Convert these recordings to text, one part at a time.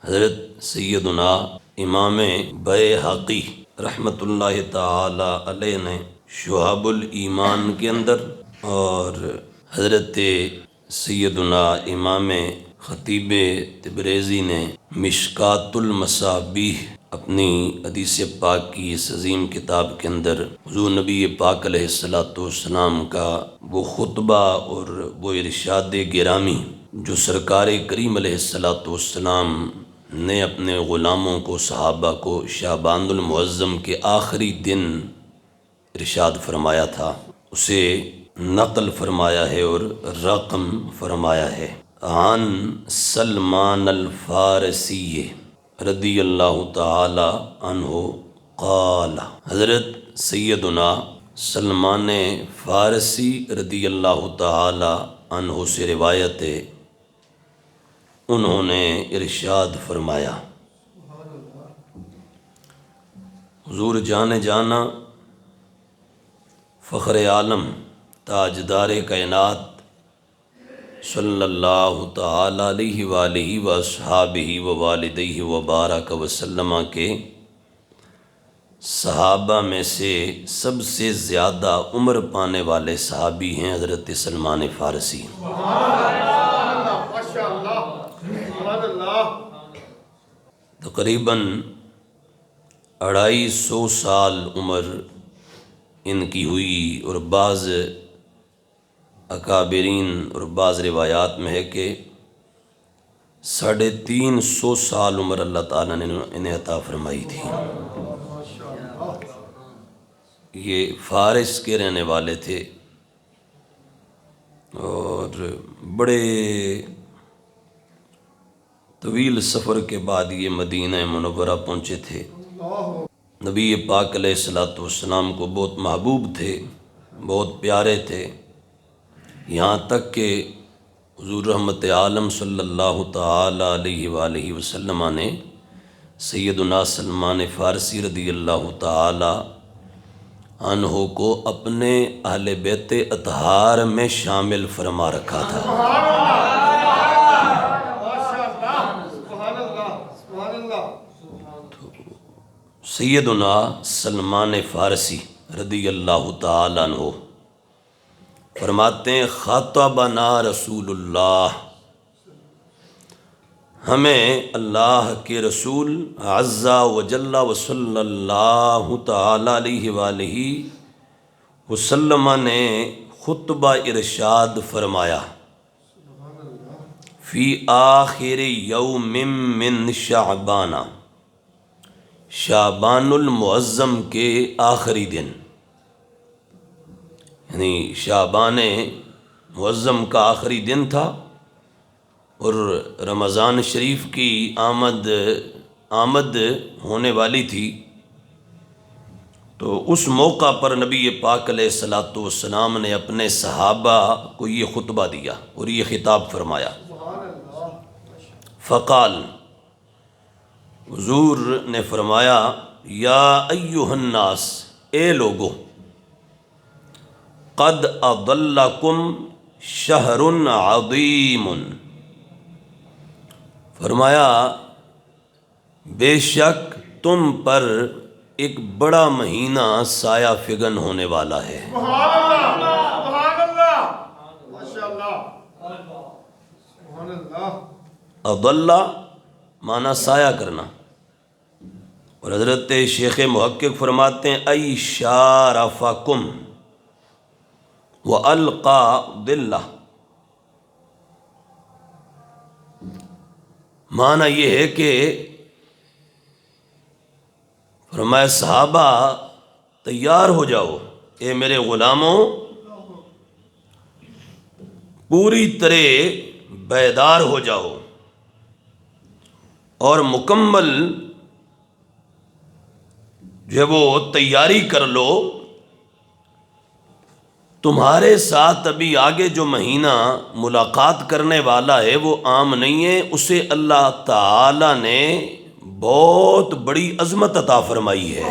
حضرت سیدنا امام بیہقی رحمۃ اللہ تعالی علیہ نے شعب الایمان کے اندر، اور حضرت سیدنا امام خطیب تبریزی نے مشکات المصابیح اپنی حدیث پاک کی اس عظیم کتاب کے اندر حضور نبی پاک علیہ السلام کا وہ خطبہ اور وہ ارشاد گرامی جو سرکار کریم علیہ السلام نے اپنے غلاموں کو، صحابہ کو شعبان المعظم کے آخری دن ارشاد فرمایا تھا، اسے نقل فرمایا ہے اور رقم فرمایا ہے۔ عن سلمان الفارسی رضی اللہ تعالی عنہ قال، حضرت سیدنا سلمان فارسی رضی اللہ تعالی عنہ سے روایت ہے، انہوں نے ارشاد فرمایا، حضور جان جانا فخر عالم تاجدار کائنات صلی اللہ تعالی علیہ وآلہ واصحابہ ووالدیہ وبارک وسلم کے صحابہ میں سے سب سے زیادہ عمر پانے والے صحابی ہیں حضرت سلمان فارسی۔ تقریباً 250 سال عمر ان کی ہوئی، اور بعض اکابرین اور بعض روایات میں ہے کہ 350 سال عمر اللہ تعالیٰ نے انہیں عطا فرمائی تھی۔ یہ فارس کے رہنے والے تھے اور بڑے طویل سفر کے بعد یہ مدینہ منورہ پہنچے تھے۔ نبی پاک علیہ السلام کو بہت محبوب تھے، بہت پیارے تھے، یہاں تک کہ حضور رحمت عالم صلی اللہ تعالی علیہ وآلہ وسلم نے سیدنا سلمان فارسی رضی اللہ تعالی عنہ کو اپنے اہل بیت اطہار میں شامل فرما رکھا تھا۔ سیدنا سلمان فارسی رضی اللہ تعالی عنہ فرماتے ہیں، خاطبنا رسول اللہ، ہمیں اللہ کے رسول عز و جل و صلی اللہ تعالی علیہ وآلہ وسلم نے خطبہ ارشاد فرمایا، فی آخر یوم من شعبان، شعبان المعظم کے آخری دن، یعنی شعبان معظم کا آخری دن تھا اور رمضان شریف کی آمد ہونے والی تھی، تو اس موقع پر نبی پاک علیہ السلام نے اپنے صحابہ کو یہ خطبہ دیا اور یہ خطاب فرمایا۔ فقال، حضور نے فرمایا، یا ایھا الناس، اے لوگو، قد اضلکم شہر عظیم، فرمایا بے شک تم پر ایک بڑا مہینہ سایہ فگن ہونے والا ہے۔ اضل معنی سایہ کرنا، اور حضرت شیخ محقق فرماتے ہیں، ای شارفکم وَأَلْقَى ظِلَّةَ، معنی یہ ہے کہ فرمایا صحابہ تیار ہو جاؤ، اے میرے غلاموں، پوری طرح بیدار ہو جاؤ اور مکمل جو ہے وہ تیاری کر لو، تمہارے ساتھ ابھی آگے جو مہینہ ملاقات کرنے والا ہے وہ عام نہیں ہے، اسے اللہ تعالی نے بہت بڑی عظمت عطا فرمائی ہے۔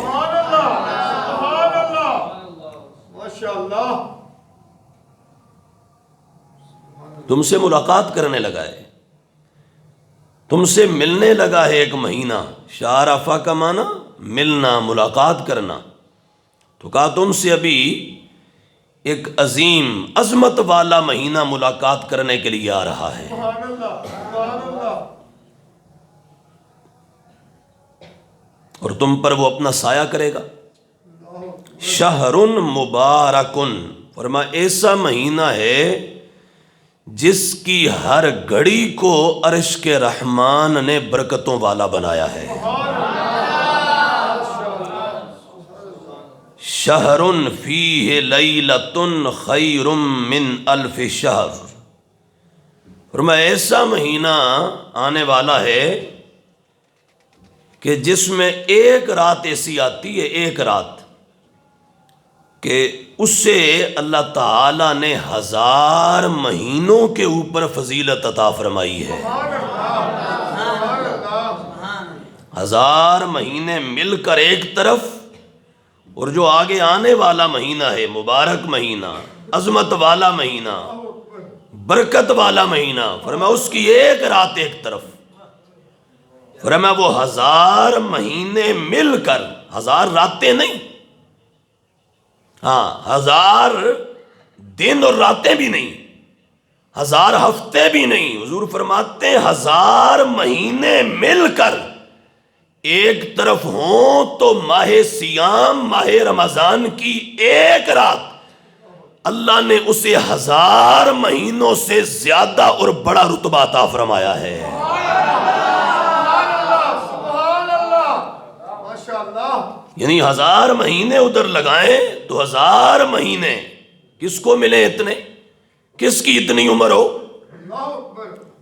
تم سے ملاقات کرنے لگا ہے، تم سے ملنے لگا ہے ایک مہینہ، شہر عرفہ کا معنی ملنا، ملاقات کرنا، تو کہا تم سے ابھی ایک عظیم عظمت والا مہینہ ملاقات کرنے کے لیے آ رہا ہے، اور تم پر وہ اپنا سایہ کرے گا۔ شہر مبارکن، فرمایا ایسا مہینہ ہے جس کی ہر گھڑی کو عرش کے رحمان نے برکتوں والا بنایا ہے۔ شہر فیہ لیلۃ خیر من الف شہر، فرمایا ایسا مہینہ آنے والا ہے کہ جس میں ایک رات ایسی آتی ہے، ایک رات کہ اس سے اللہ تعالیٰ نے 1000 مہینوں کے اوپر فضیلت عطا فرمائی ہے۔ 1000 مہینے مل کر ایک طرف، اور جو آگے آنے والا مہینہ ہے، مبارک مہینہ، عظمت والا مہینہ، برکت والا مہینہ، فرمایا اس کی ایک رات ایک طرف، فرمایا وہ 1000 مہینے مل کر، 1000 راتیں نہیں، ہاں 1000 دن اور راتیں بھی نہیں، 1000 ہفتے بھی نہیں، حضور فرماتے ہیں 1000 مہینے مل کر ایک طرف ہوں تو ماہ سیام، ماہ رمضان کی ایک رات اللہ نے اسے 1000 مہینوں سے زیادہ اور بڑا رتبہ عطا فرمایا ہے۔ یعنی 1000 مہینے ادھر لگائیں تو 1000 مہینے کس کو ملے اتنے، کس کی اتنی عمر ہو،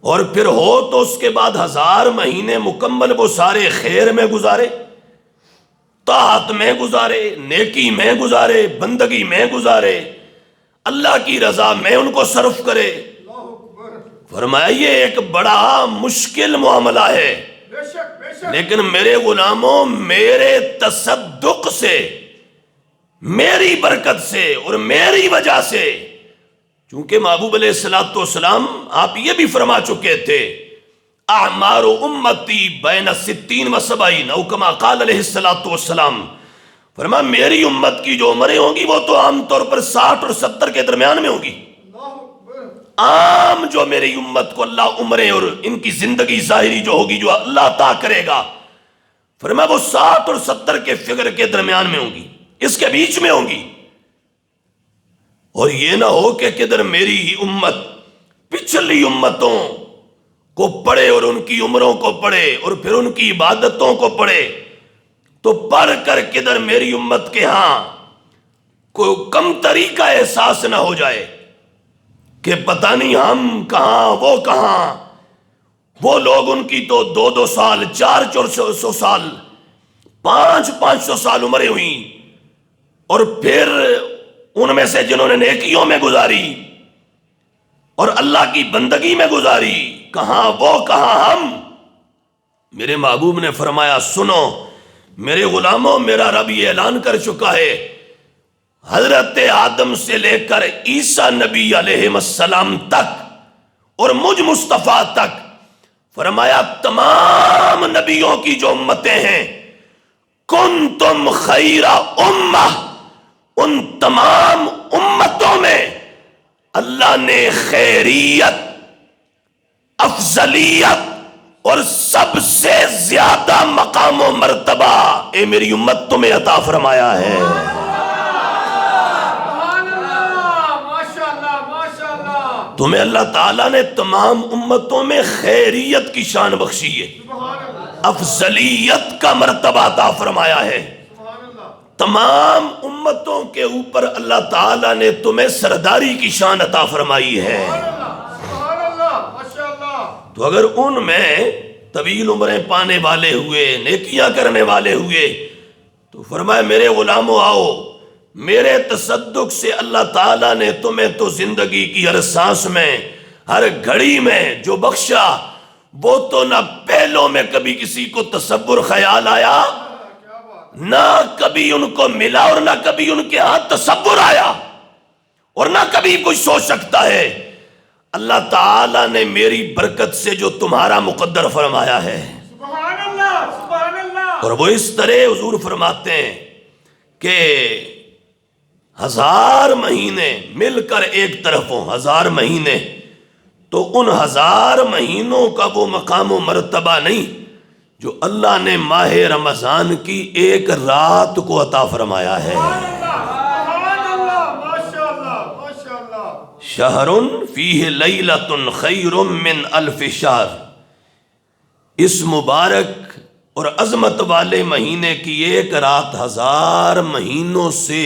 اور پھر ہو تو اس کے بعد 1000 مہینے مکمل وہ سارے خیر میں گزارے، طاعت میں گزارے، نیکی میں گزارے، بندگی میں گزارے، اللہ کی رضا میں ان کو صرف کرے۔ فرمایا یہ ایک بڑا مشکل معاملہ ہے، لیکن میرے غلاموں، میرے تصدق سے، میری برکت سے اور میری وجہ سے، چونکہ محبوب علیہ السلام آپ یہ بھی فرما چکے تھے، اعمار امتی بین 60 و 70، او کما قال علیہ السلام، فرمایا میری امت کی جو عمریں ہوں گی وہ تو عام طور پر 60 اور 70 کے درمیان میں ہوگی۔ عام جو میری امت کو اللہ عمریں اور ان کی زندگی ظاہری جو ہوگی، جو اللہ عطا کرے گا، فرمایا وہ 60 اور 70 کے فگر کے درمیان میں ہوں گی، اس کے بیچ میں ہوں گی۔ اور یہ نہ ہو کہ کدھر میری ہی امت پچھلی امتوں کو پڑھے اور ان کی عمروں کو پڑھے اور پھر ان کی عبادتوں کو پڑھے، تو پڑھ کر کدھر میری امت کے ہاں کوئی کم طریقہ احساس نہ ہو جائے کہ پتہ نہیں ہم کہاں وہ کہاں، وہ لوگ ان کی تو 2-2 سال، 400 سال، 500 سال عمریں ہوئیں، اور پھر ان میں سے جنہوں نے نیکیوں میں گزاری اور اللہ کی بندگی میں گزاری، کہاں وہ کہاں ہم۔ میرے محبوب نے فرمایا سنو میرے غلاموں، میرا رب یہ اعلان کر چکا ہے، حضرت آدم سے لے کر عیسیٰ نبی علیہ السلام تک اور مجھ مصطفیٰ تک، فرمایا تمام نبیوں کی جو امتیں ہیں، کنتم خیر امہ، ان تمام امتوں میں اللہ نے خیریت، افضلیت اور سب سے زیادہ مقام و مرتبہ اے میری امت تمہیں عطا فرمایا ہے۔ تمہیں اللہ تعالیٰ نے تمام امتوں میں خیریت کی شان بخشی ہے، افضلیت کا مرتبہ عطا فرمایا ہے۔ تمام امتوں کے اوپر اللہ تعالیٰ نے تمہیں سرداری کی شان عطا فرمائی ہے۔ تو اگر ان میں طویل عمریں پانے والے ہوئے، نیکیاں کرنے والے ہوئے، تو فرمایا میرے غلاموں آؤ، میرے تصدق سے اللہ تعالیٰ نے تمہیں تو زندگی کی ہر سانس میں، ہر گھڑی میں جو بخشا، وہ تو نہ پہلوں میں کبھی کسی کو تصور خیال آیا، نہ کبھی ان کو ملا، اور نہ کبھی ان کے ہاں تصور آیا، اور نہ کبھی کوئی سوچ سکتا ہے۔ اللہ تعالیٰ نے میری برکت سے جو تمہارا مقدر فرمایا ہے، سبحان اللہ سبحان اللہ. اور وہ اس طرح حضور فرماتے ہیں کہ 1000 مہینے مل کر ایک طرف ہوں، 1000 مہینے، تو ان 1000 مہینوں کا وہ مقام و مرتبہ نہیں جو اللہ نے ماہ رمضان کی ایک رات کو عطا فرمایا ہے. سبحان اللہ ماشاء اللہ ماشاء اللہ. شہر فیہ لیلۃ خیر من الف شہر، اس مبارک اور عظمت والے مہینے کی ایک رات 1000 مہینوں سے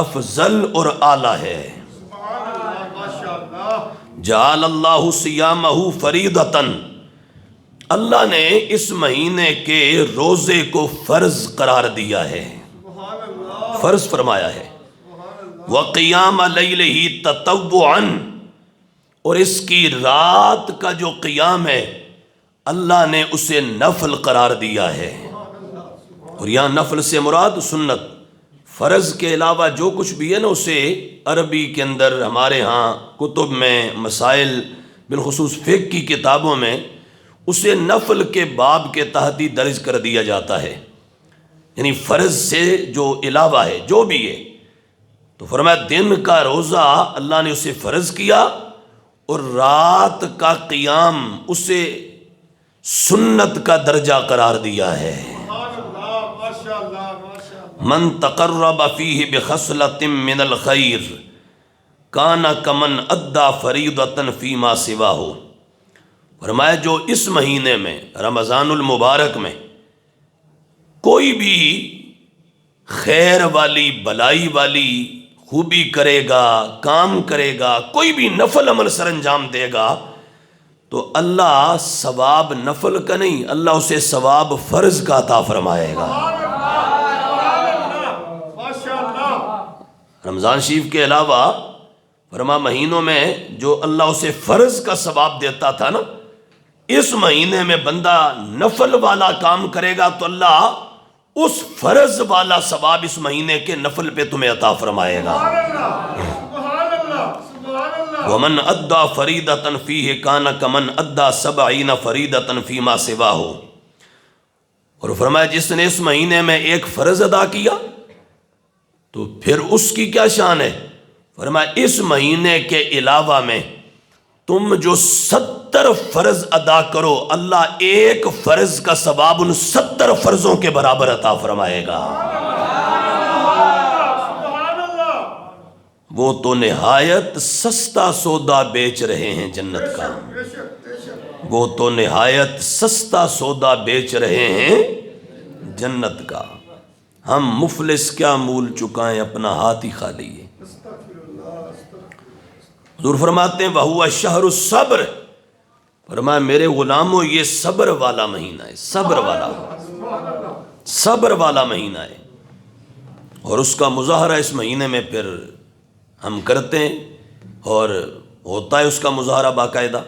افضل اور اعلیٰ ہے. سبحان اللہ ماشاء اللہ. جعل اللہ صیامہ فریضۃ، اللہ نے اس مہینے کے روزے کو فرض قرار دیا ہے، سبحان اللہ فرض فرمایا ہے. وقیام لیلہ تطوعا، اور اس کی رات کا جو قیام ہے اللہ نے اسے نفل قرار دیا ہے. اور یہاں نفل سے مراد سنت، فرض کے علاوہ جو کچھ بھی ہے نا اسے عربی کے اندر ہمارے ہاں کتب میں مسائل بالخصوص فقہ کی کتابوں میں اسے نفل کے باب کے تحت ہی درج کر دیا جاتا ہے، یعنی فرض سے جو علاوہ ہے جو بھی ہے. تو فرمایا دن کا روزہ اللہ نے اسے فرض کیا اور رات کا قیام اسے سنت کا درجہ قرار دیا ہے. سبحان اللہ ماشاء اللہ ماشاء اللہ. من تقرب فیہ بخصلۃ من الخیر کان کمن ادی فریضۃ فیما سواہ. فرمایا جو اس مہینے میں رمضان المبارک میں کوئی بھی خیر والی بلائی والی خوبی کرے گا، کام کرے گا، کوئی بھی نفل عمل سر انجام دے گا تو اللہ ثواب نفل کا نہیں، اللہ اسے ثواب فرض کا عطا فرمائے گا. ماشاء اللہ. رمضان شریف کے علاوہ فرما مہینوں میں جو اللہ اسے فرض کا ثواب دیتا تھا نا، اس مہینے میں بندہ نفل والا کام کرے گا تو اللہ اس فرض والا ثواب اس مہینے کے نفل پہ تمہیں عطا فرمائے گا. سبحان اللہ سبحان اللہ. ومن ادی فریضۃ فیہ کان کمن ادی 70 فریضۃ فیما سواہ. اور فرمایا جس نے اس مہینے میں ایک فرض ادا کیا تو پھر اس کی کیا شان ہے. فرمایا اس مہینے کے علاوہ میں تم جو 70 فرض ادا کرو اللہ ایک فرض کا ثواب ان 70 فرضوں کے برابر عطا فرمائے گا. سبحان اللہ. وہ تو نہایت سستا سودا بیچ رہے ہیں جنت کا، بے شک بے شک. وہ تو نہایت سستا سودا بیچ رہے ہیں جنت کا. ہم مفلس کیا مول چکائیں اپنا ہاتھ ہی خالی ہے. حضور فرماتے ہیں وَهُوَ شَهْرُ الصَّبْرِ، فرمایا میرے غلاموں یہ صبر والا مہینہ ہے، صبر والا مہینہ ہے. اور اس کا مظاہرہ اس مہینے میں پھر ہم کرتے ہیں اور ہوتا ہے اس کا مظاہرہ باقاعدہ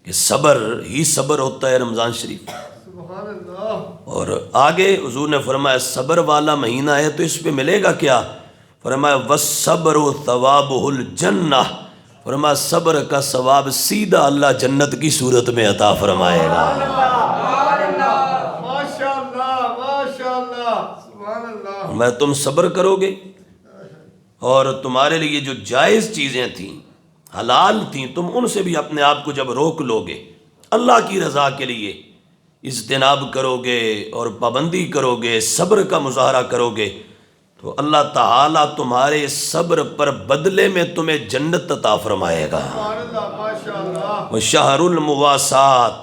کہ صبر ہی صبر ہوتا ہے رمضان شریف. سبحان اللہ. اور آگے حضور نے فرمایا صبر والا مہینہ ہے تو اس پہ ملے گا کیا. فرمایا وَالصَّبْرُ ثَوَابُهُ الْجَنَّةُ، فرمایا صبر کا ثواب سیدھا اللہ جنت کی صورت میں عطا فرمائے گا. ماشاء اللہ ماشاء اللہ. سبحان اللہ. میں تم صبر کرو گے اور تمہارے لیے جو جائز چیزیں تھیں حلال تھیں تم ان سے بھی اپنے آپ کو جب روک لو گے اللہ کی رضا کے لیے اجتناب کرو گے اور پابندی کرو گے، صبر کا مظاہرہ کرو گے تو اللہ تعالیٰ تمہارے صبر پر بدلے میں تمہیں جنت عطا فرمائے گا. سبحان اللہ ماشاء اللہ. وشہر المواسات،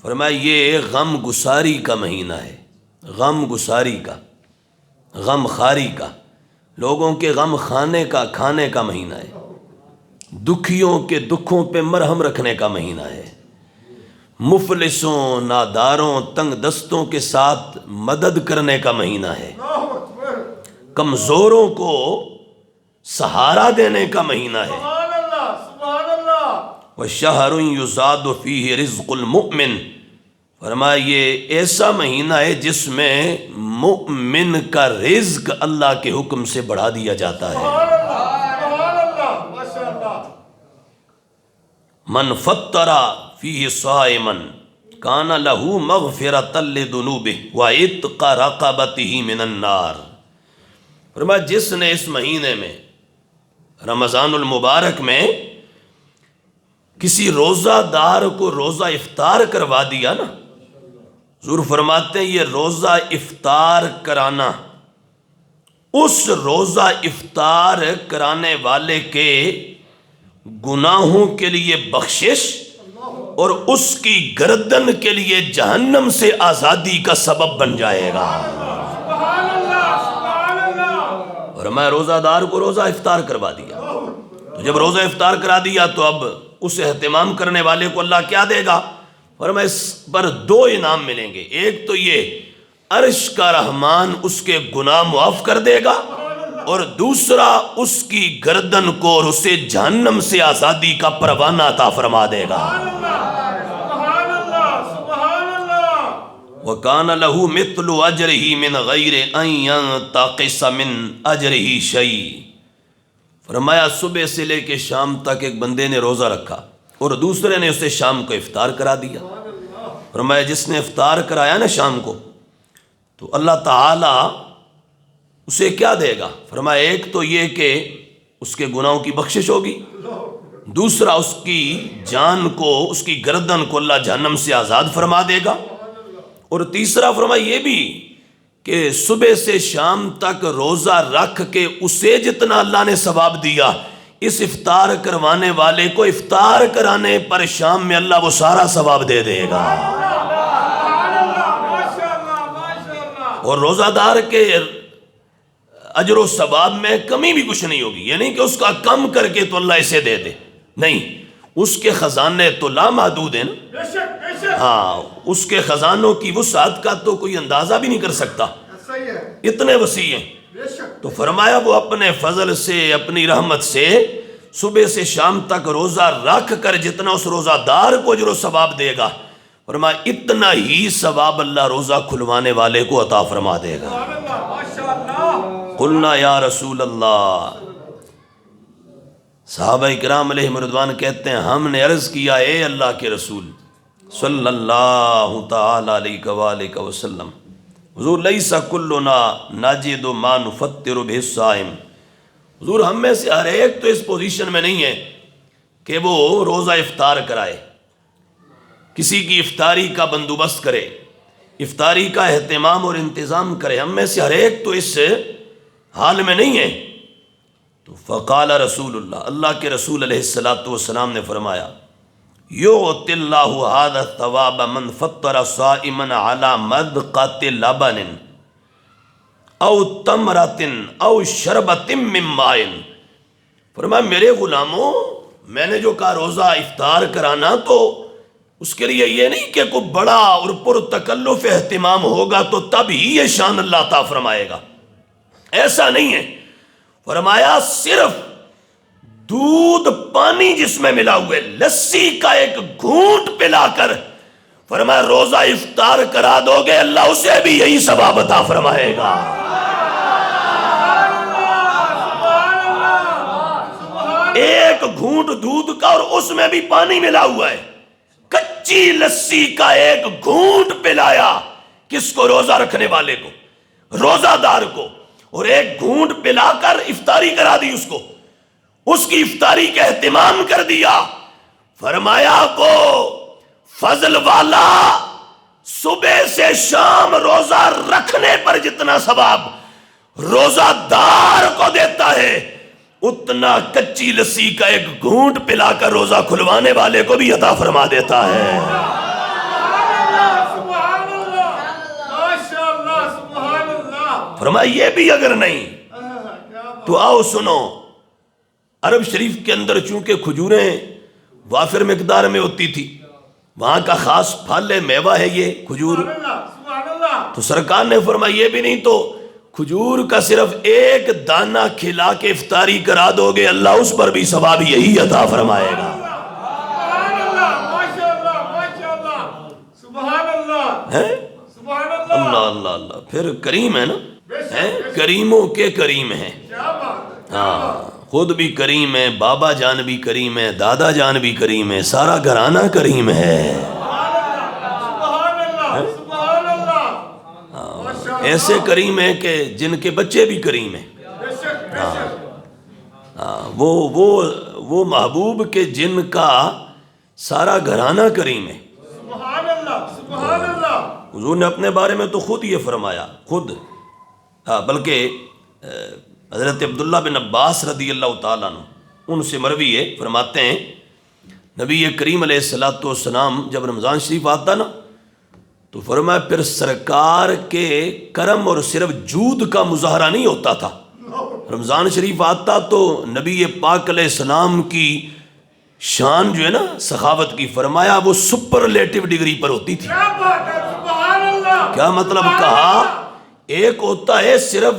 فرمایا یہ غم گساری کا مہینہ ہے، غم گساری کا، غم خاری کا، لوگوں کے غم کھانے کا مہینہ ہے، دکھیوں کے دکھوں پہ مرہم رکھنے کا مہینہ ہے، مفلسوں ناداروں تنگ دستوں کے ساتھ مدد کرنے کا مہینہ ہے، اللہ اکبر. کمزوروں کو سہارا دینے کا مہینہ ہے. سبحان اللہ سبحان اللہ. وَشَهْرٌ يُزَادُ فِيهِ رِزْقُ الْمُؤْمِنِ، فرمایا یہ ایسا مہینہ ہے جس میں مؤمن کا رزق اللہ کے حکم سے بڑھا دیا جاتا ہے. سبحان اللہ سبحان اللہ ماشاء اللہ. من فطر فیہ صائما کان لہ مغفرۃ لذنوبہ وعتق رقبتہ من النار۔ فرمایا جس نے اس مہینے میں رمضان المبارک میں کسی روزہ دار کو روزہ افطار کروا دیا نا، حضور فرماتے ہیں یہ روزہ افطار کرانا اس روزہ افطار کرانے والے کے گناہوں کے لیے بخشش اور اس کی گردن کے لیے جہنم سے آزادی کا سبب بن جائے گا۔ سبحان اللہ، سبحان اللہ۔ اور میں روزہ دار کو روزہ افطار کروا دیا، تو جب روزہ افطار کرا دیا تو اب اس اہتمام کرنے والے کو اللہ کیا دے گا؟ فرمایا اس پر 2 انعام ملیں گے۔ ایک تو یہ عرش کا رحمان اس کے گناہ معاف کر دے گا، اور دوسرا اس کی گردن کو اور اسے جہنم سے آزادی کا پروانہ عطا فرما دے گا۔ سبحان اللہ، سبحان اللہ۔ وَكَانَ لَهُ مِثْلُ أَجْرِهِ مِنْ غَيْرِ أَنْ يَنْتَقِصَ مِنْ أَجْرِهِ شَيْءٍ۔ فرمایا صبح سے لے کے شام تک ایک بندے نے روزہ رکھا اور دوسرے نے اسے شام کو افطار کرا دیا۔ فرمایا جس نے افطار کرایا نا شام کو، تو اللہ تعالی اسے کیا دے گا؟ فرمایا ایک تو یہ کہ اس کے گناہوں کی بخشش ہوگی، دوسرا اس کی جان کو، اس کی گردن کو اللہ جہنم سے آزاد فرما دے گا، اور تیسرا فرمایا یہ بھی کہ صبح سے شام تک روزہ رکھ کے اسے جتنا اللہ نے ثواب دیا، اس افطار کروانے والے کو افطار کرانے پر شام میں اللہ وہ سارا ثواب دے دے گا۔ اور روزہ دار کے اجر و ثواب میں کمی بھی کچھ نہیں ہوگی، یعنی کہ اس کا کم کر کے تو اللہ اسے دے دے، نہیں، اس کے خزانے تو لامحدود ہیں نا۔ ہاں، اس کے خزانوں کی وسعت کا تو کوئی اندازہ بھی نہیں کر سکتا، اتنے وسیع ہیں۔ تو فرمایا وہ اپنے فضل سے، اپنی رحمت سے صبح سے شام تک روزہ رکھ کر جتنا اس روزہ دار کو اجر و ثواب دے گا، فرمایا اتنا ہی ثواب اللہ روزہ کھلوانے والے کو عطا فرما دے گا۔ قلنا یا رسول اللہ، صحابہ کرام علیہم رضوان کہتے ہیں ہم نے عرض کیا اے اللہ کے رسول صلی اللہ تعالی علیہ وآلہ وسلم، حضور لیس کلنا نجد ما نفطر بہ الصائم، حضور ہم میں سے ہر ایک تو اس پوزیشن میں نہیں ہے کہ وہ روزہ افطار کرائے، کسی کی افطاری کا بندوبست کرے، افطاری کا اہتمام اور انتظام کرے، ہم میں سے ہر ایک تو اس حال میں نہیں ہے۔ تو فقال رسول اللہ، اللہ کے رسول علیہ السلام نے فرمایا یعطی اللہ ھذا الثواب من فطر صائما علی مدقۃ لبن او تمرۃ او شربۃ من ماء، فرمایا میرے غلاموں، میں نے جو کہا روزہ افطار کرانا تو اس کے لیے یہ نہیں کہ کوئی بڑا اور پر تکلف اہتمام ہوگا تو تب ہی یہ شان اللہ عطا فرمائے گا، ایسا نہیں ہے۔ فرمایا صرف دودھ پانی جس میں ملا ہوئے لسی کا ایک گھونٹ پلا کر فرمایا روزہ افطار کرا دو گے، اللہ اسے بھی یہی ثواب عطا فرمائے گا۔ ایک گھونٹ دودھ کا اور اس میں بھی پانی ملا ہوا ہے، کچی لسی کا ایک گھونٹ پلایا، کس کو؟ روزہ رکھنے والے کو، روزہ دار کو، اور ایک گھونٹ پلا کر افطاری کرا دی اس کو، اس کی افطاری کا اہتمام کر دیا۔ فرمایا وہ فضل والا صبح سے شام روزہ رکھنے پر جتنا ثواب روزہ دار کو دیتا ہے، اتنا کچی لسی کا ایک گھونٹ پلا کر روزہ کھلوانے والے کو بھی عطا فرما دیتا ہے۔ فرمایا یہ بھی اگر نہیں تو آؤ سنو، عرب شریف کے اندر چونکہ کھجوریں وافر مقدار میں ہوتی تھی، وہاں کا خاص پھل ہے، میوہ ہے یہ کھجور، تو سرکار نے فرمایا یہ بھی نہیں تو کھجور کا صرف ایک دانہ کھلا کے افطاری کرا دو گے، اللہ اس پر بھی ثواب یہی عطا فرمائے گا۔ اللہ اللہ اللہ، پھر کریم ہے نا، کریموں کے کریم ہیں۔ ہاں خود بھی کریم ہے، بابا جان بھی کریم ہے، دادا جان بھی کریم ہے، سارا گھرانہ کریم ہے۔ سبحان اللہ سبحان اللہ ماشاء اللہ ایسے کریم ہے کہ جن کے بچے بھی کریم ہیں۔ بے شک بے شک وہ محبوب کے جن کا سارا گھرانہ کریم ہے۔ سبحان اللہ سبحان اللہ حضور نے اپنے بارے میں تو خود یہ فرمایا، خود بلکہ حضرت عبداللہ بن عباس رضی اللہ تعالیٰ عنہ ان سے مروی ہے، فرماتے ہیں نبی کریم علیہ السلام جب رمضان شریف آتا نا تو فرمایا پھر سرکار کے کرم اور صرف جود کا مظاہرہ نہیں ہوتا تھا۔ رمضان شریف آتا تو نبی پاک علیہ السلام کی شان جو ہے نا سخاوت کی، فرمایا وہ سپرلیٹو ڈگری پر ہوتی تھی۔ کیا بات ہے سبحان اللہ کیا مطلب کہا؟ ایک ہوتا ہے صرف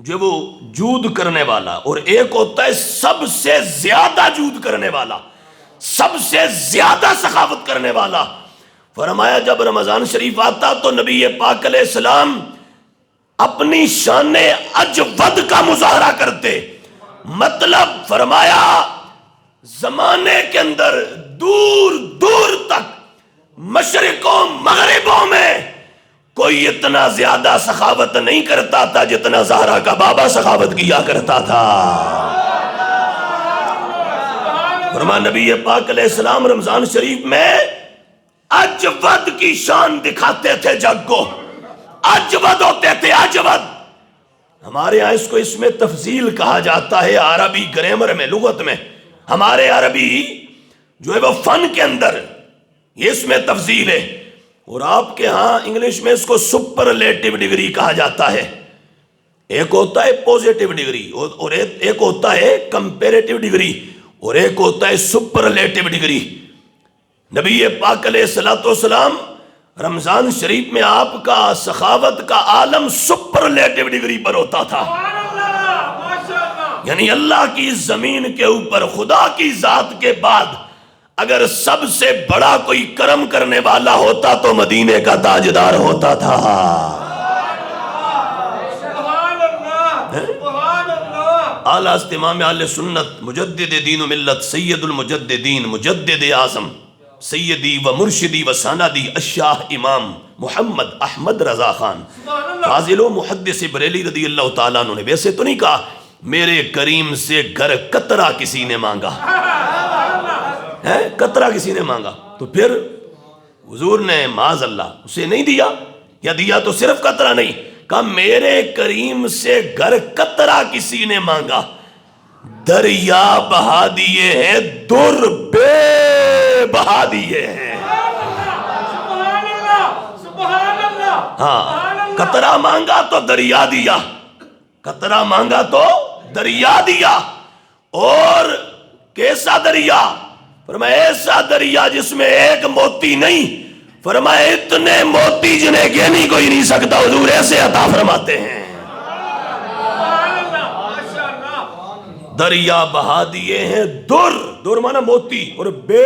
جو وہ جود کرنے والا، اور ایک ہوتا ہے سب سے زیادہ جود کرنے والا، سب سے زیادہ سخاوت کرنے والا۔ فرمایا جب رمضان شریف آتا تو نبی پاک علیہ السلام اپنی شان اجود کا مظاہرہ کرتے، مطلب فرمایا زمانے کے اندر دور دور تک مشرقوں مغربوں میں کوئی اتنا زیادہ سخاوت نہیں کرتا تھا جتنا زہرا کا بابا سخاوت کیا کرتا تھا۔ فرمایا نبی پاک علیہ السلام رمضان شریف میں اجود کی شان دکھاتے تھے جگ کو، اجود ہوتے تھے، اجود۔ ہمارے ہاں اس کو اس میں تفضیل کہا جاتا ہے عربی گرامر میں، لغت میں۔ ہمارے عربی جو ہے وہ فن کے اندر یہ اس میں تفضیل ہے، اور آپ کے ہاں انگلش میں اس کو سپرلیٹو ڈگری کہا جاتا ہے۔ ایک ہوتا ہے پوزیٹیو ڈگری اور ایک ہوتا ہے کمپیریٹیو ڈگری اور ایک ہوتا ہے سپرلیٹو ڈگری۔ نبی پاک علیہ السلام رمضان شریف میں آپ کا سخاوت کا عالم سپرلیٹو ڈگری پر ہوتا تھا، سبحان اللہ ماشاء اللہ یعنی اللہ کی زمین کے اوپر خدا کی ذات کے بعد اگر سب سے بڑا کوئی کرم کرنے والا ہوتا تو مدینے کا تاجدار ہوتا تھا۔ سبحان اللہ سبحان اللہ اعلیٰ امام اہل سنت مجدد دین و ملت سید المجددین مجدد اعظم سیدی و مرشدی و سندی الشاہ امام محمد احمد رضا خان سبحان اللہ فاضل و محدث بریلی رضی اللہ تعالیٰ عنہ نے ویسے تو نہیں کہا میرے کریم سے گھر قطرہ کسی نے مانگا ہے، قطرہ کسی نے مانگا تو پھر حضور نے معاذ اللہ اسے نہیں دیا، یا دیا تو صرف قطرہ نہیں، کہا میرے کریم سے گھر قطرہ کسی نے مانگا، دریا بہا دیے ہیں، در بے بہا دیے ہیں۔ سبحان اللہ سبحان اللہ ہاں قطرہ مانگا تو دریا دیا، قطرہ مانگا تو دریا دیا، اور کیسا دریا؟ فرمایا ایسا دریا جس میں ایک موتی نہیں، فرمایا اتنے موتی جنہیں گینی کوئی نہیں سکتا، حضور ایسے عطا فرماتے ہیں۔ سبحان اللہ ماشاء اللہ دریا بہا دیے ہیں، در مانا موتی، اور بے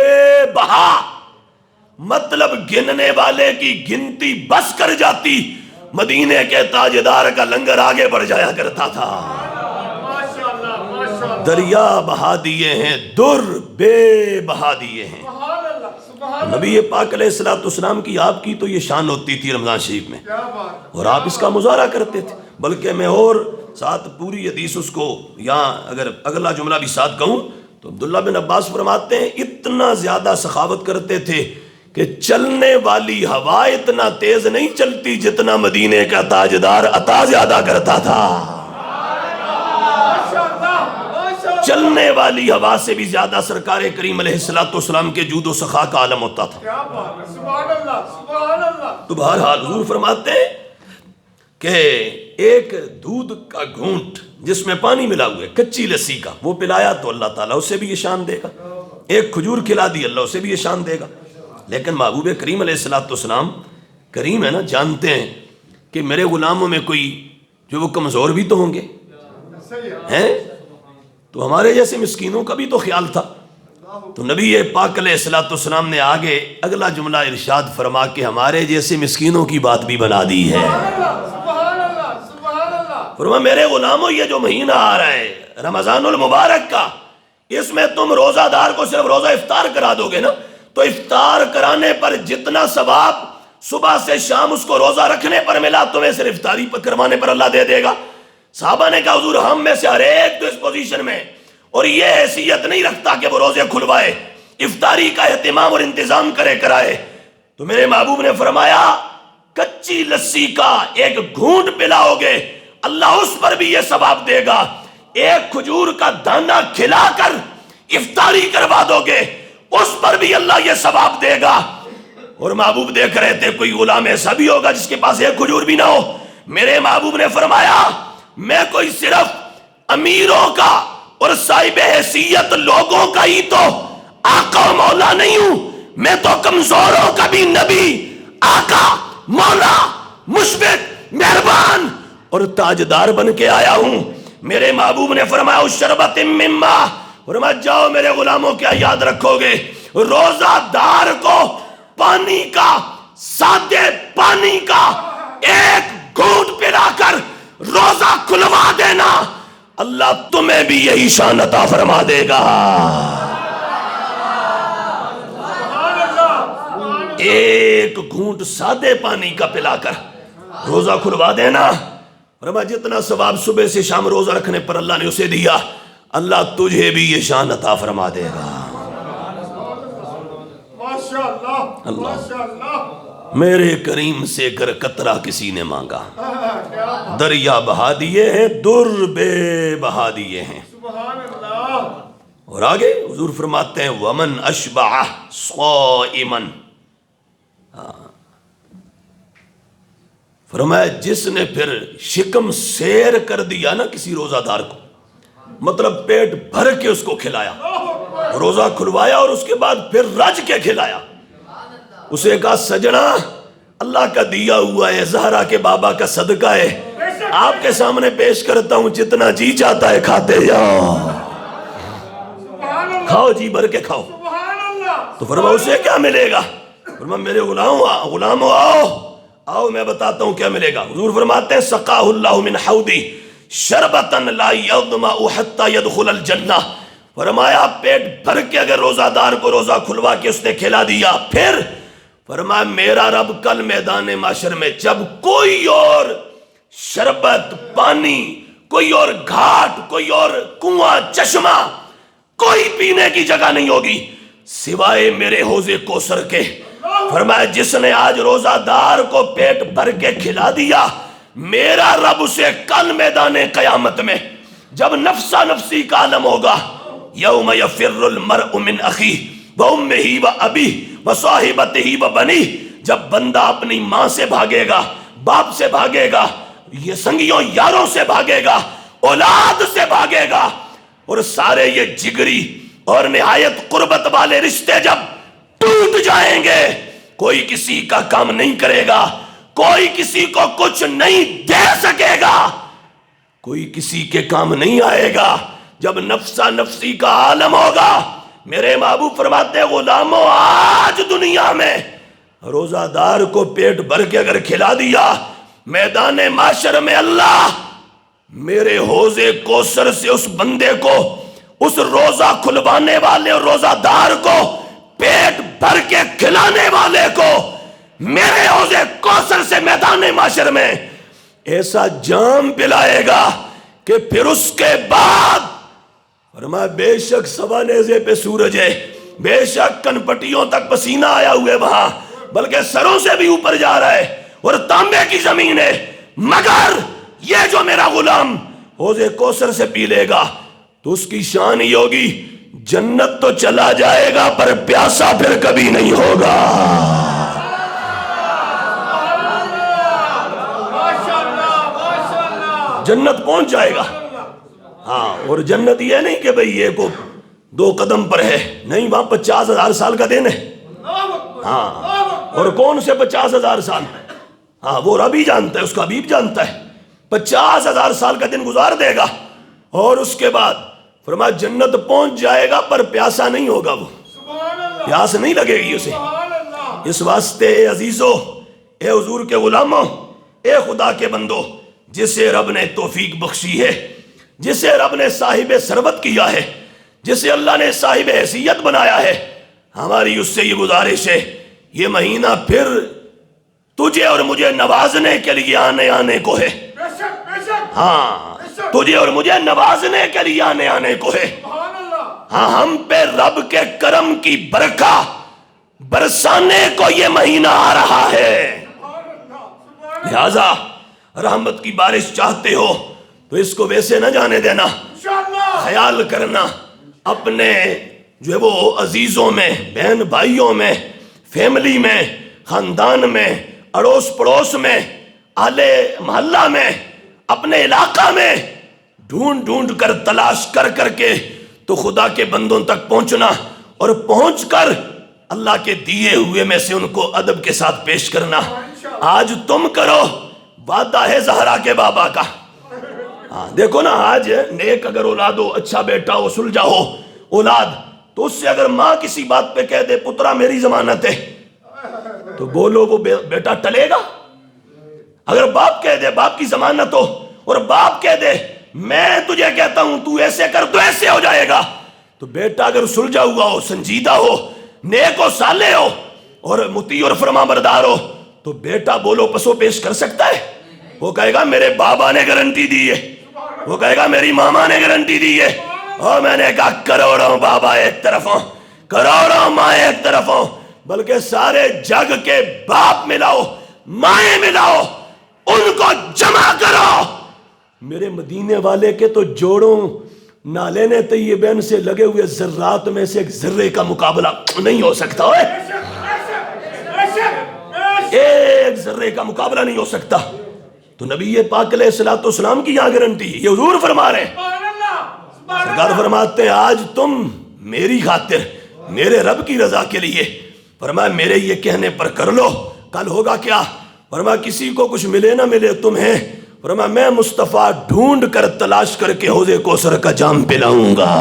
بہا مطلب گننے والے کی گنتی بس کر جاتی، مدینے کے تاجدار کا لنگر آگے بڑھ جایا کرتا تھا۔ ماشاء اللہ ماشاء اللہ دریا بہا دیے ہیں، در بے بہا دیے ہیں۔ سبحان اللہ سبحان نبی پاک علیہ السلام کی آپ کی تو یہ شان ہوتی تھی رمضان شریف میں، کیا بات اور آپ اس کا مظاہرہ کرتے تھے، بلکہ میں اور ساتھ پوری حدیث اس کو یہاں اگر اگلا جملہ بھی ساتھ کہوں تو عبداللہ بن عباس فرماتے ہیں اتنا زیادہ سخاوت کرتے تھے کہ چلنے والی ہوا اتنا تیز نہیں چلتی جتنا مدینے کا تاجدار عطا زیادہ کرتا تھا۔ ماشاء اللہ ماشاء اللہ چلنے والی ہوا سے بھی زیادہ سرکار کریم علیہ السلام کے جود و سخا کا عالم ہوتا تھا۔ کیا بات ہے سبحان اللہ سبحان اللہ تو بہرحال حضور فرماتے ہیں کہ ایک دودھ کا گھونٹ جس میں پانی ملا ہوا ہے کچی لسی کا، وہ پلایا تو اللہ تعالیٰ اسے بھی یہ شان دے گا، ایک کھجور کھلا دی اللہ اسے بھی یہ شان دے گا۔ لیکن محبوب کریم علیہ السلام کریم ہے نا، جانتے ہیں کہ میرے غلاموں میں کوئی جو وہ کمزور بھی تو ہوں گے ہیں، تو ہمارے جیسے مسکینوں کا بھی تو خیال تھا۔ تو نبی پاک علیہ السلام نے آگے اگلا جملہ ارشاد فرما کے ہمارے جیسے مسکینوں کی بات بھی بنا دی ہے۔ سبحان اللہ سبحان اللہ فرما میرے غلاموں یہ جو مہینہ آ رہا ہے رمضان المبارک کا، اس میں تم روزہ دار کو صرف روزہ افطار کرا دو گے نا، تو افطار کرانے پر جتنا ثواب صبح سے شام اس کو روزہ رکھنے پر ملا، تمہیں صرف افطاری پر کروانے پر اللہ دے دے گا۔ صحابہ نے کہا حضور ہم میں سے ہر ایک تو اس پوزیشن میں اور یہ حیثیت نہیں رکھتا کہ وہ روزے کھلوائے، افطاری کا اہتمام اور انتظام کرائے۔ تو میرے محبوب نے فرمایا کچی لسی کا ایک گھونٹ پلاؤ گے اللہ اس پر بھی یہ ثواب دے گا، ایک کھجور کا دانہ کھلا کر افطاری کروا دو گے اس پر بھی اللہ یہ ثواب دے گا۔ اور محبوب دیکھ رہے تھے کوئی غلام ایسا بھی ہوگا جس کے پاس ایک کھجور بھی نہ ہو۔ میرے محبوب نے فرمایا میں کوئی صرف امیروں کا اور صاحب حیثیت لوگوں کا ہی تو آقا و مولا نہیں ہوں، میں تو کمزوروں کا بھی نبی، آقا، مولا، مشفق، مہربان اور تاجدار بن کے آیا ہوں۔ میرے محبوب نے فرمایا شربت مما، فرمایا جاؤ میرے غلاموں کیا یاد رکھو گے، روزہ دار کو پانی کا، سادے پانی کا ایک گھونٹ پلا کر روزہ کھلوا دینا، اللہ تمہیں بھی یہی شان عطا فرما دے گا۔ ایک گھونٹ سادے پانی کا پلا کر روزہ کھلوا دینا، فرمایا جتنا ثواب صبح سے شام روزہ رکھنے پر اللہ نے اسے دیا، اللہ تجھے بھی یہ شان عطا فرما دے گا۔ ماشاءاللہ ماشاءاللہ، میرے کریم سے گر قطرہ کسی نے مانگا، دریا بہا دیے ہیں، در بے بہا دیے ہیں۔ سبحان اللہ۔ اور آگے حضور فرماتے ہیں وَمَنْ أَشْبَعَ صَائِمًا، فرمایا جس نے پھر شکم سیر کر دیا نا کسی روزہ دار کو، مطلب پیٹ بھر کے اس کو کھلایا، روزہ کھلوایا اور اس کے بعد پھر رج کے کھلایا، اسے کہا سجنا اللہ کا دیا ہوا ہے، زہرا کے بابا کا صدقہ ہے، آپ کے سامنے پیش کرتا ہوں، جتنا جی چاہتا ہے کھاتے جاؤ، کھاؤ جی بھر کے کھاؤ۔ تو فرمایا اسے کیا ملے گا؟ فرمایا میرے غلاموں آؤ میں بتاتا ہوں کیا ملے گا۔ حضور فرماتے ہیں سقاہ اللہ من حوضی شربتا لا یظمأ حتی یدخل الجنہ، فرمایا پیٹ بھر کے اگر روزہ دار کو روزہ کھلوا کے اس نے کھلا دیا، پھر فرمایا میرا رب کل میدان معاشر میں جب کوئی اور شربت، پانی، کوئی اور گھاٹ، کوئی اور کنواں، چشمہ، کوئی پینے کی جگہ نہیں ہوگی سوائے میرے حوض کوثر کے، فرمایا جس نے آج روزہ دار کو پیٹ بھر کے کھلا دیا، میرا رب اسے کل میدان قیامت میں جب نفسا نفسی کا عالم ہوگا، یوم یفر المرء من اخیہ وامہ وابیہ وصاحبتہ وبنیہ، جب بندہ اپنی ماں سے بھاگے گا، باپ سے بھاگے گا، یہ سنگیوں یاروں سے بھاگے گا، اولاد سے بھاگے گا، اور سارے یہ جگری اور نہایت قربت والے رشتے جب ٹوٹ جائیں گے، کوئی کسی کا کام نہیں کرے گا، کوئی کسی کو کچھ نہیں دے سکے گا، کوئی کسی کے کام نہیں آئے گا، جب نفسا نفسی کا عالم ہوگا۔ میرے محبوب فرماتے ہیں غلاموں آج دنیا میں روزہ دار کو پیٹ بھر کے اگر کھلا دیا، میدان معاشر میں اللہ میرے حوض کوثر سے اس بندے کو، اس روزہ کھلوانے والے اور روزہ دار کو، پیٹ بھر کے کھلانے والے کو میرے حوض کوثر سے میدان معاشر میں ایسا جام پلائے گا کہ پھر اس کے بعد فرمایا بے شک سوا نیزے پہ سورج ہے، بے شک کن پٹیوں تک پسینہ آیا ہوئے وہاں، بلکہ سروں سے بھی اوپر جا رہا ہے اور تانبے کی زمین ہے، مگر یہ جو میرا غلام حوض کوثر سے پی لے گا تو اس کی شان ہی ہوگی جنت تو چلا جائے گا پر پیاسا پھر کبھی نہیں ہوگا۔ جنت پہنچ جائے گا۔ ہاں، اور جنت یہ نہیں کہ بھئی یہ کو 2 قدم پر ہے، نہیں، وہاں 50,000 سال کا دن ہے۔ ہاں، اور کون سے 50,000 سال؟ ہاں، وہ رب ہی جانتا ہے، اس کا حبیب جانتا ہے۔ 50,000 سال کا دن گزار دے گا اور اس کے بعد فرمایا جنت پہنچ جائے گا پر پیاسا نہیں ہوگا، وہ پیاس نہیں لگے گی اسے۔ اس واسطے اے عزیزو، اے حضور کے غلاموں، اے خدا کے بندو، جسے رب نے توفیق بخشی ہے، جسے رب نے صاحب ثروت کیا ہے، جسے اللہ نے صاحب حیثیت بنایا ہے، ہماری اس سے یہ گزارش ہے، یہ مہینہ پھر تجھے اور مجھے نوازنے کے لیے آنے کو ہے۔ بے شک بے شک ہاں، تجھے اور مجھے نوازنے کے لیے آنے کو ہے۔ سبحان اللہ ہاں، ہم پہ رب کے کرم کی برکہ برسانے کو یہ مہینہ آ رہا ہے۔ سبحان اللہ سبحان لہذا رحمت کی بارش چاہتے ہو تو اس کو ویسے نہ جانے دینا، انشاءاللہ خیال کرنا اپنے جو ہے وہ عزیزوں میں، بہن بھائیوں میں، فیملی میں، خاندان میں، اڑوس پڑوس میں، اہل محلہ میں، اپنے علاقہ میں ڈھونڈ ڈھونڈ کر تلاش کر کے تو خدا کے بندوں تک پہنچنا، اور پہنچ کر اللہ کے دیے ہوئے میں سے ان کو ادب کے ساتھ پیش کرنا۔ آج تم کرو، وعدہ ہے زہرا کے بابا کا۔ ہاں دیکھو نا، آج نیک اگر اولاد ہو، اچھا بیٹا ہو، سلجھا ہو اولاد، تو اس سے اگر ماں کسی بات پہ کہہ دے پترا میری ضمانت ہے، تو بولو وہ بیٹا ٹلے گا؟ اگر باپ کہہ دے باپ کی ضمانت ہو، اور باپ کہہ دے میں تجھے کہتا ہوں تو ایسے کر تو ایسے ہو جائے گا، تو بیٹا اگر سلجھا ہوا ہو، سنجیدہ ہو، نیک و صالح ہو، اور مطیع اور فرما بردار ہو، تو بیٹا بولو پسو پیش کر سکتا ہے؟ وہ کہے گا میرے بابا نے گارنٹی دی ہے، وہ کہے گا میری ماما نے گارنٹی دی ہے۔ اور میں نے کہا کروڑوں بابا ایک طرف ہوں، کروڑوں ماں ایک طرف ہوں، بلکہ سارے جگ کے باپ ملاؤ، مائیں ملاؤ، ان کو جمع کرو۔ میرے مدینے والے کے تو جوڑوں نالین طیبین سے لگے ہوئے ذرات میں سے ایک ذرے کا مقابلہ نہیں ہو سکتا ہے، بے شک ایک ذرے کا مقابلہ نہیں ہو سکتا۔ تو نبی پاک علیہ الصلوۃ والسلام کی یہاں گارنٹی، یہ حضور فرما رہے ہیں، سبحان اللہ سبحان سرکار فرماتے ہیں آج تم میری خاطر، میرے رب کی رضا کے لیے، فرمایا میرے یہ کہنے پر کر لو، کل ہوگا کیا؟ فرمایا کسی کو کچھ ملے نہ ملے تمہیں، فرمایا میں مصطفیٰ ڈھونڈ کر تلاش کر کے حوض کوثر کا جام پلاؤں گا۔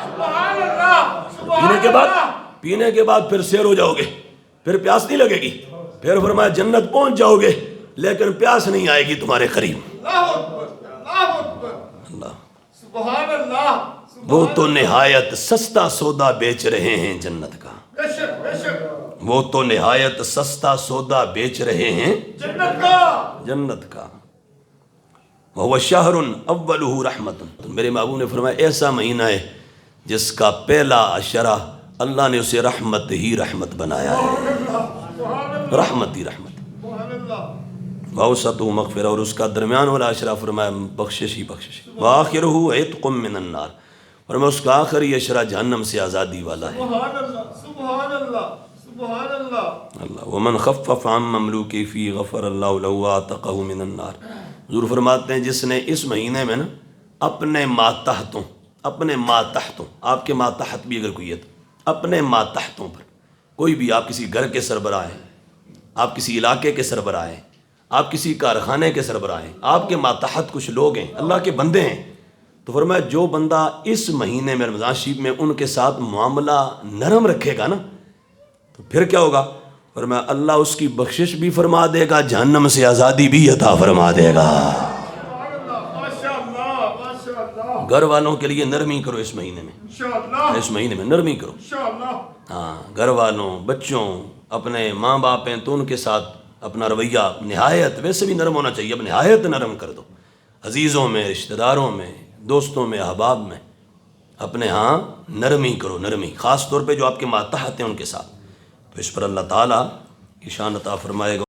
سبحان اللہ پینے کے بعد پھر سیر ہو جاؤ گے، پھر پیاس نہیں لگے گی، پھر فرمایا جنت پہنچ جاؤ گے لیکن پیاس نہیں آئے گی تمہارے قریب۔ اللہ اکبر اللہ اکبر اللہ، سبحان اللہ وہ تو نہایت سستا سودا بیچ رہے ہیں جنت کا، بے شک بے شک وہ تو نہایت سستا سودا بیچ رہے ہیں جنت کا جنت کا۔ وَهُوَ شَهْرٌ أَوَّلُهُ رَحْمَةٌ، تو میرے محبوب نے فرمایا ایسا مہینہ ہے جس کا پہلا عشرہ اللہ نے اسے رحمت ہی رحمت بنایا ہے، رحمت ہی رحمت، سبحان اللہ وَأَوْسَطُهُ مغفرہ، اور اس کا درمیان والا عشرہ فرمایا بخشش ہی بخشش، وَآخِرُهُ عِتْقٌ مِّنَ النَّارِ، فرمایا اس کا آخری عشرہ جہنم سے آزادی والا ہے۔ سبحان اللہ سبحان اللہ سبحان اللہ اللہ ومن خفف عن مملوکی فی غفر اللہ لہ وعتقہ من النار، حضور فرماتے ہیں جس نے اس مہینے میں نا اپنے ماتحتوں، آپ کے ماتحت بھی اگر کوئی ہے تو اپنے ماتحتوں پر، کوئی بھی، آپ کسی گھر کے سربراہ ہیں، آپ کسی علاقے کے سربراہ ہیں، آپ کسی کارخانے کے سربراہ ہیں، آپ کے ماتحت کچھ لوگ ہیں، اللہ کے بندے ہیں، تو فرمایا جو بندہ اس مہینے میں رمضان شریف میں ان کے ساتھ معاملہ نرم رکھے گا نا، تو پھر کیا ہوگا؟ فرمایا اللہ اس کی بخشش بھی فرما دے گا، جہنم سے آزادی بھی عطا فرما دے گا۔ سبحان اللہ ماشاء اللہ ماشاء اللہ گھر والوں کے لیے نرمی کرو اس مہینے میں، انشاءاللہ اس مہینے میں نرمی کرو۔ انشاءاللہ ہاں، گھر والوں، بچوں، اپنے ماں باپ ہیں تو ان کے ساتھ اپنا رویہ نہایت، ویسے بھی نرم ہونا چاہیے، اب نہایت نرم کر دو، عزیزوں میں، رشتہ داروں میں، دوستوں میں، احباب میں، اپنے ہاں نرمی کرو، نرمی، خاص طور پہ جو آپ کے ماتحت ہیں ان کے ساتھ، تو اس پر اللہ تعالیٰ کی شان عطا فرمائے گا۔